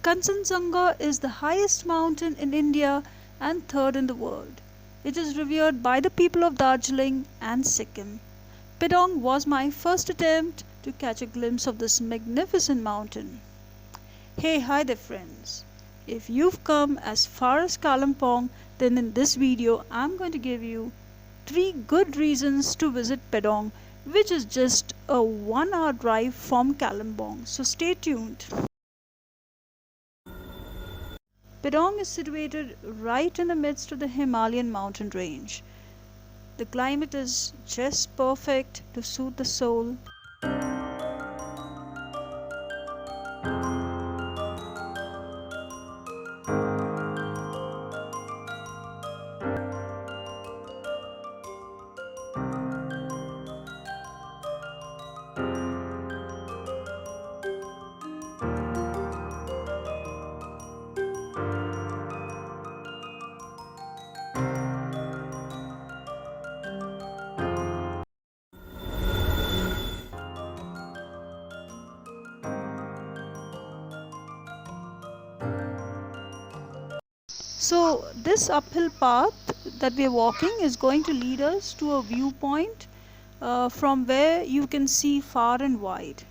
Kanchenjunga is the highest mountain in India and third in the world. It is revered by the people of Darjeeling and Sikkim. Pedong was my first attempt to catch a glimpse of this magnificent mountain. Hey, hi there friends. If you've come as far as Kalimpong, then in this video I'm going to give you 3 good reasons to visit Pedong, which is just a 1-hour drive from Kalimpong. So stay tuned. Pedong is situated right in the midst of the Himalayan mountain range. The climate is just perfect to soothe the soul. So this uphill path that we are walking is going to lead us to a viewpoint from where you can see far and wide.